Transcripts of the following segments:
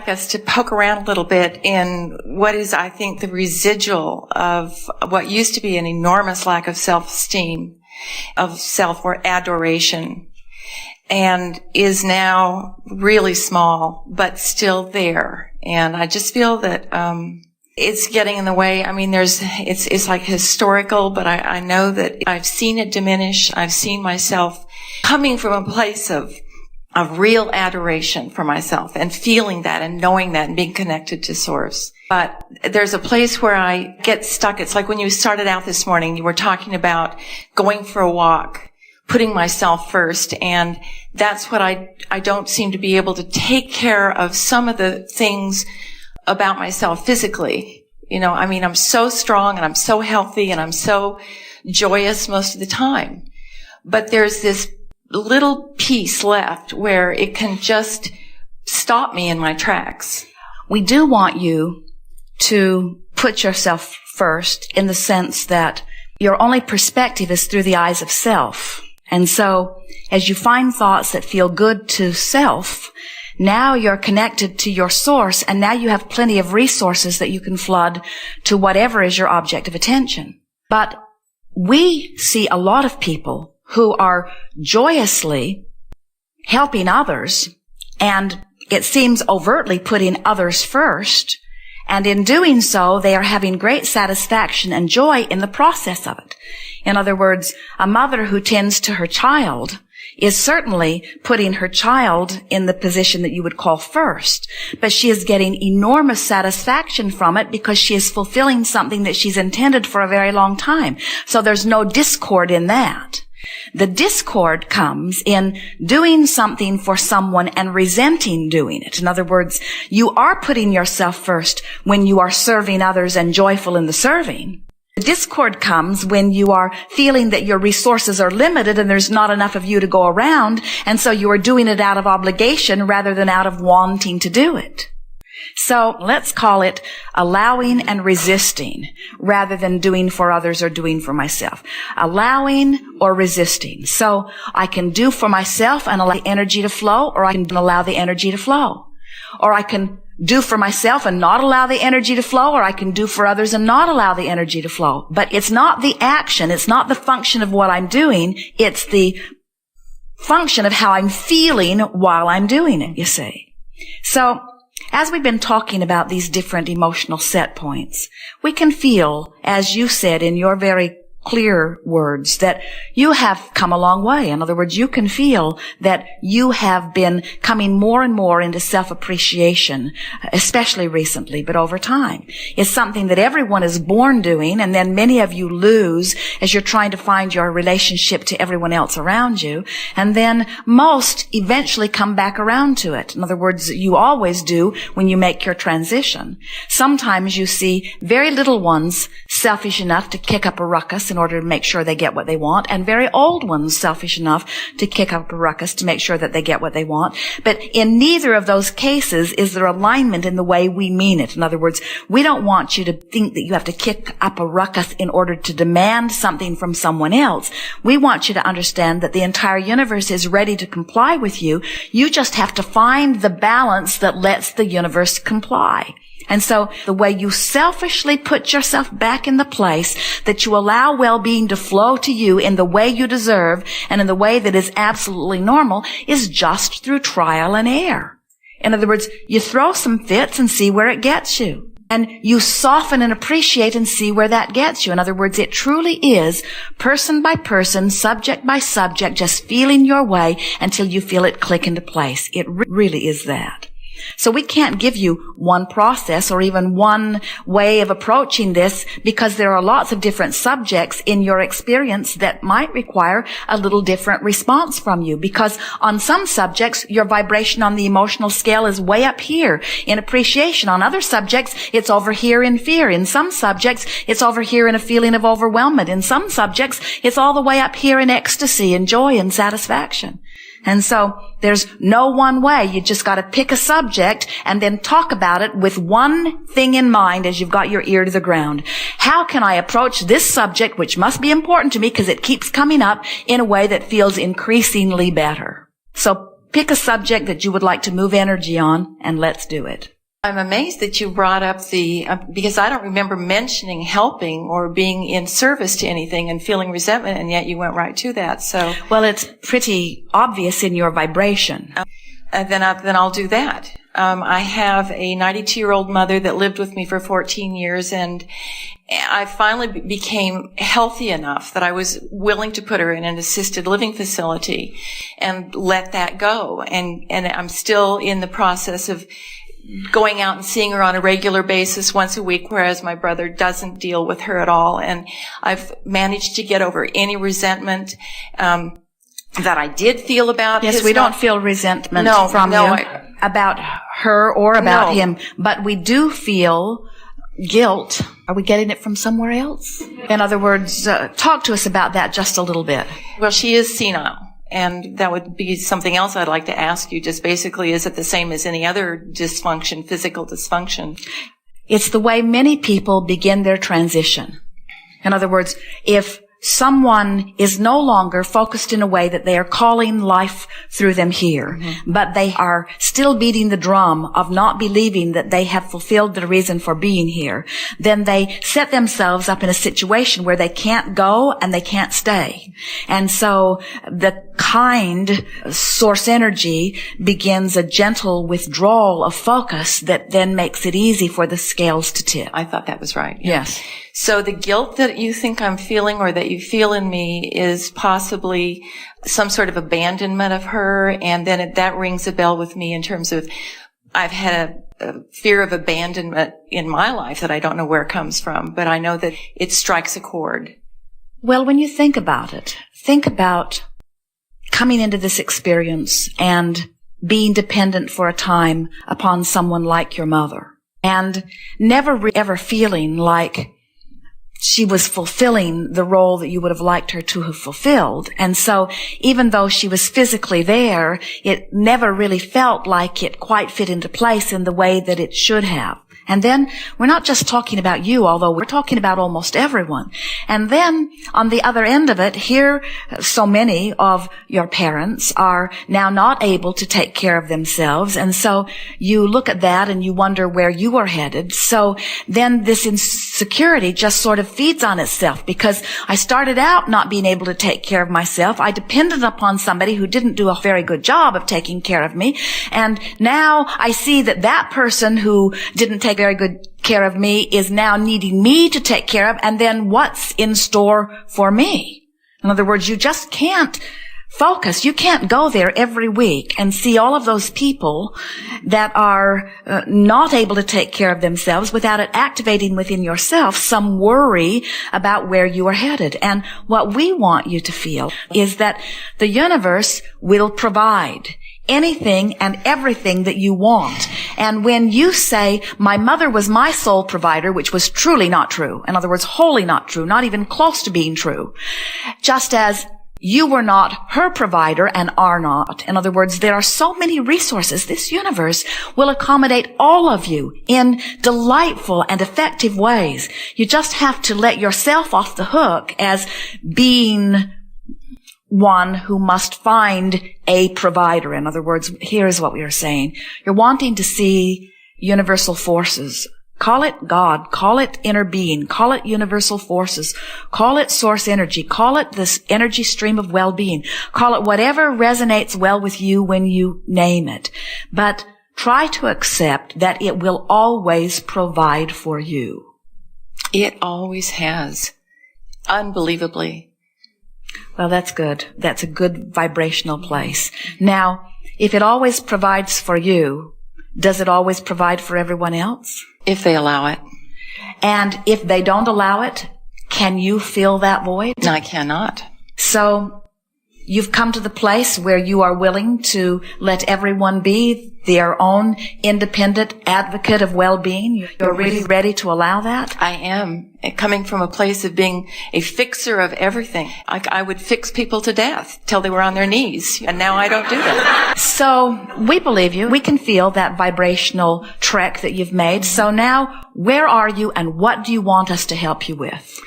like us to poke around a little bit in what is, I think, the residual of what used to be an enormous lack of self-esteem, of self or adoration, and is now really small, but still there. And I just feel that it's getting in the way. I mean, it's like historical, but I know that I've seen it diminish. I've seen myself coming from a place of real adoration for myself and feeling that and knowing that and being connected to Source. But there's a place where I get stuck. It's like when you started out this morning, you were talking about going for a walk, putting myself first, and that's what I don't seem to be able to take care of some of the things about myself physically. You know, I mean, I'm so strong and I'm so healthy and I'm so joyous most of the time. But there's this little piece left where it can just stop me in my tracks. We do want you to put yourself first in the sense that your only perspective is through the eyes of self. And so as you find thoughts that feel good to self, now you're connected to your source, and now you have plenty of resources that you can flood to whatever is your object of attention. But we see a lot of people who are joyously helping others, and it seems overtly putting others first, and in doing so, they are having great satisfaction and joy in the process of it. In other words, a mother who tends to her child is certainly putting her child in the position that you would call first, but she is getting enormous satisfaction from it because she is fulfilling something that she's intended for a very long time. So there's no discord in that. The discord comes in doing something for someone and resenting doing it. In other words, you are putting yourself first when you are serving others and joyful in the serving. The discord comes when you are feeling that your resources are limited and there's not enough of you to go around, and so you are doing it out of obligation rather than out of wanting to do it. So let's call it allowing and resisting rather than doing for others or doing for myself. Allowing or resisting. So I can do for myself and allow the energy to flow, or I can allow the energy to flow. Or I can do for myself and not allow the energy to flow, or I can do for others and not allow the energy to flow. But it's not the action, it's not the function of what I'm doing, it's the function of how I'm feeling while I'm doing it, you see. So, as we've been talking about these different emotional set points, we can feel, as you said in your very clear words, that you have come a long way. In other words, you can feel that you have been coming more and more into self-appreciation, especially recently, but over time. It's something that everyone is born doing, and then many of you lose as you're trying to find your relationship to everyone else around you, and then most eventually come back around to it. In other words, you always do when you make your transition. Sometimes you see very little ones selfish enough to kick up a ruckus in order to make sure they get what they want, and very old ones selfish enough to kick up a ruckus to make sure that they get what they want. But in neither of those cases is there alignment in the way we mean it. In other words, we don't want you to think that you have to kick up a ruckus in order to demand something from someone else. We want you to understand that the entire universe is ready to comply with you. You just have to find the balance that lets the universe comply. And so the way you selfishly put yourself back in the place that you allow well-being to flow to you in the way you deserve and in the way that is absolutely normal is just through trial and error. In other words, you throw some fits and see where it gets you. And you soften and appreciate and see where that gets you. In other words, it truly is person by person, subject by subject, just feeling your way until you feel it click into place. It really is that. So we can't give you one process or even one way of approaching this because there are lots of different subjects in your experience that might require a little different response from you, because on some subjects, your vibration on the emotional scale is way up here in appreciation. On other subjects, it's over here in fear. In some subjects, it's over here in a feeling of overwhelmment. In some subjects, it's all the way up here in ecstasy and joy and satisfaction. And so there's no one way. You just got to pick a subject and then talk about it with one thing in mind as you've got your ear to the ground. How can I approach this subject, which must be important to me because it keeps coming up, in a way that feels increasingly better? So pick a subject that you would like to move energy on, and let's do it. I'm amazed that you brought up because I don't remember mentioning helping or being in service to anything and feeling resentment, and yet you went right to that. So, well, it's pretty obvious in your vibration. Then I'll do that. I have a 92-year-old mother that lived with me for 14 years, and I finally became healthy enough that I was willing to put her in an assisted living facility and let that go. And I'm still in the process of going out and seeing her on a regular basis once a week, whereas my brother doesn't deal with her at all. And I've managed to get over any resentment that I did feel about his. Yes, we don't feel resentment from you about her or about him, but we do feel guilt. Are we getting it from somewhere else? In other words, talk to us about that just a little bit. Well, she is senile. And that would be something else I'd like to ask you. Just basically, is it the same as any other dysfunction, physical dysfunction? It's the way many people begin their transition. In other words, if someone is no longer focused in a way that they are calling life through them here, but they are still beating the drum of not believing that they have fulfilled the reason for being here, then they set themselves up in a situation where they can't go and they can't stay. And so the kind source energy begins a gentle withdrawal of focus that then makes it easy for the scales to tip. I thought that was right. Yes. So the guilt that you think I'm feeling or that you feel in me is possibly some sort of abandonment of her, and then that rings a bell with me in terms of I've had a fear of abandonment in my life that I don't know where it comes from, but I know that it strikes a chord. Well, when you think about it, think about coming into this experience and being dependent for a time upon someone like your mother, and never ever feeling like she was fulfilling the role that you would have liked her to have fulfilled. And so even though she was physically there, it never really felt like it quite fit into place in the way that it should have. And then we're not just talking about you, although we're talking about almost everyone. And then on the other end of it, here so many of your parents are now not able to take care of themselves. And so you look at that and you wonder where you are headed. So then this insecurity just sort of feeds on itself, because I started out not being able to take care of myself. I depended upon somebody who didn't do a very good job of taking care of me. And now I see that that person who didn't take very good care of me is now needing me to take care of, and then what's in store for me? In other words, you just can't focus. You can't go there every week and see all of those people that are not able to take care of themselves without it activating within yourself some worry about where you are headed. And what we want you to feel is that the universe will provide anything and everything that you want. And when you say, my mother was my sole provider, which was truly not true, in other words, wholly not true, not even close to being true, just as you were not her provider and are not. In other words, there are so many resources. This universe will accommodate all of you in delightful and effective ways. You just have to let yourself off the hook as being one who must find a provider. In other words, here's what we are saying. You're wanting to see universal forces. Call it God, call it inner being, call it universal forces, call it source energy, call it this energy stream of well-being, call it whatever resonates well with you when you name it. But try to accept that it will always provide for you. It always has. Unbelievably. Well, that's good. That's a good vibrational place. Now, if it always provides for you, does it always provide for everyone else? If they allow it. And if they don't allow it, can you fill that void? No, I cannot. So you've come to the place where you are willing to let everyone be their own independent advocate of well-being. You're really ready to allow that? I am. Coming from a place of being a fixer of everything. I would fix people to death till they were on their knees, and now I don't do that. So we believe you. We can feel that vibrational trek that you've made. So now, where are you and what do you want us to help you with?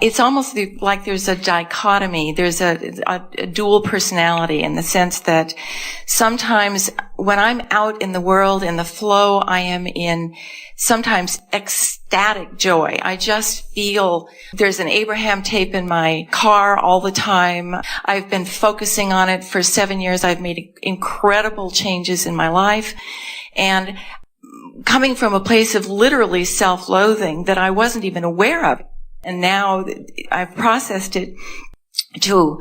it's almost like there's a dichotomy. There's a dual personality in the sense that sometimes when I'm out in the world, in the flow, I am in sometimes ecstatic joy. I just feel there's an Abraham tape in my car all the time. I've been focusing on it for 7 years. I've made incredible changes in my life. And coming from a place of literally self-loathing that I wasn't even aware of. And now I've processed it to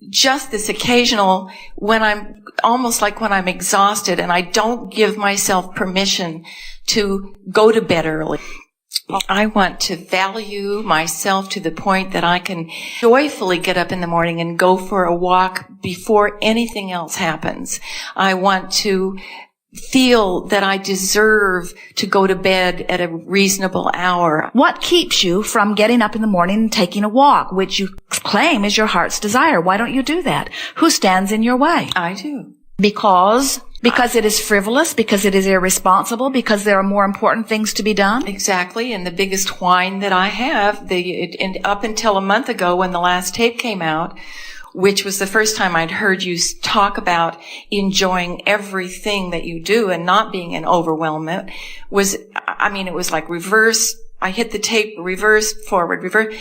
just this occasional, when I'm almost like when I'm exhausted and I don't give myself permission to go to bed early. I want to value myself to the point that I can joyfully get up in the morning and go for a walk before anything else happens. I want to feel that I deserve to go to bed at a reasonable hour. What keeps you from getting up in the morning and taking a walk, which you claim is your heart's desire? Why don't you do that? Who stands in your way? I do. Because it is frivolous, because it is irresponsible, because there are more important things to be done? Exactly. And the biggest whine that I have, up until a month ago when the last tape came out, which was the first time I'd heard you talk about enjoying everything that you do and not being an overwhelmment, it was like reverse. I hit the tape, reverse, forward, reverse,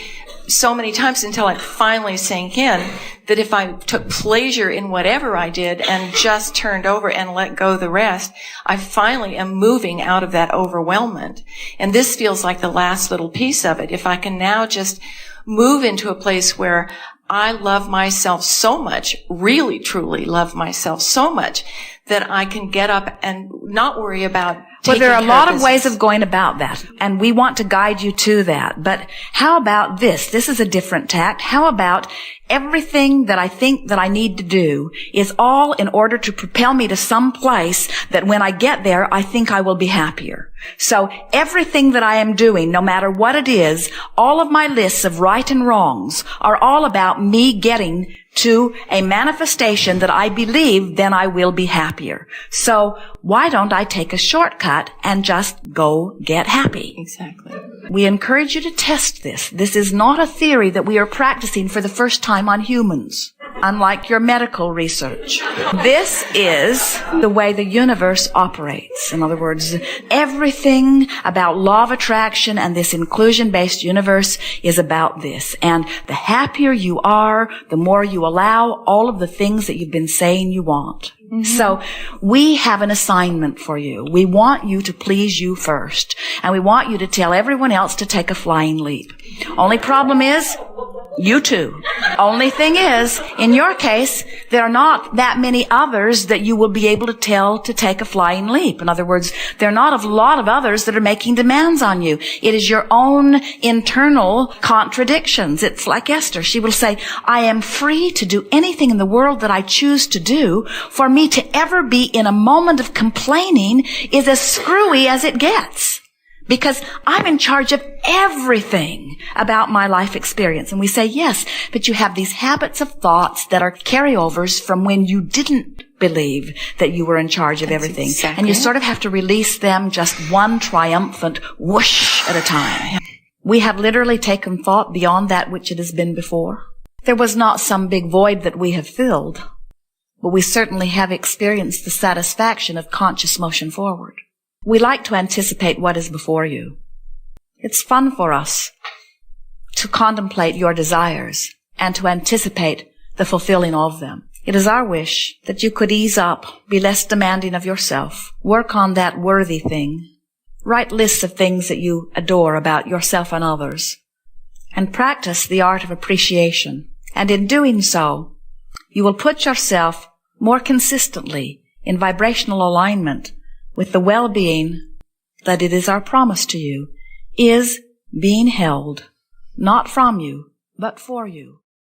so many times until it finally sank in that if I took pleasure in whatever I did and just turned over and let go the rest, I finally am moving out of that overwhelmment. And this feels like the last little piece of it. If I can now just move into a place where I love myself so much, really, truly love myself so much that I can get up and not worry about taking there are a lot of business. ways of going about that, and we want to guide you to that. But how about this? This is a different tact. How about everything that I think that I need to do is all in order to propel me to some place that when I get there, I think I will be happier. So everything that I am doing, no matter what it is, all of my lists of right and wrongs are all about me getting to a manifestation that I believe, then I will be happier. So why don't I take a shortcut and just go get happy? Exactly. We encourage you to test this. This is not a theory that we are practicing for the first time on humans, unlike your medical research. This is the way the universe operates. In other words, everything about law of attraction and this inclusion-based universe is about this. And the happier you are, the more you allow all of the things that you've been saying you want. Mm-hmm. So we have an assignment for you. We want you to please you first. And we want you to tell everyone else to take a flying leap. Only problem is, you too. Only thing is, in your case, there are not that many others that you will be able to tell to take a flying leap. In other words, there are not a lot of others that are making demands on you. It is your own internal contradictions. It's like Esther. She will say, I am free to do anything in the world that I choose to do. For me to ever be in a moment of complaining is as screwy as it gets. Because I'm in charge of everything about my life experience. And we say, yes, but you have these habits of thoughts that are carryovers from when you didn't believe that you were in charge of everything. Exactly. And you sort of have to release them just one triumphant whoosh at a time. We have literally taken thought beyond that which it has been before. There was not some big void that we have filled, but we certainly have experienced the satisfaction of conscious motion forward. We like to anticipate what is before you. It's fun for us to contemplate your desires and to anticipate the fulfilling of them. It is our wish that you could ease up, be less demanding of yourself, work on that worthy thing, write lists of things that you adore about yourself and others, and practice the art of appreciation. And in doing so, you will put yourself more consistently in vibrational alignment with the well-being that it is our promise to you is being held, not from you, but for you.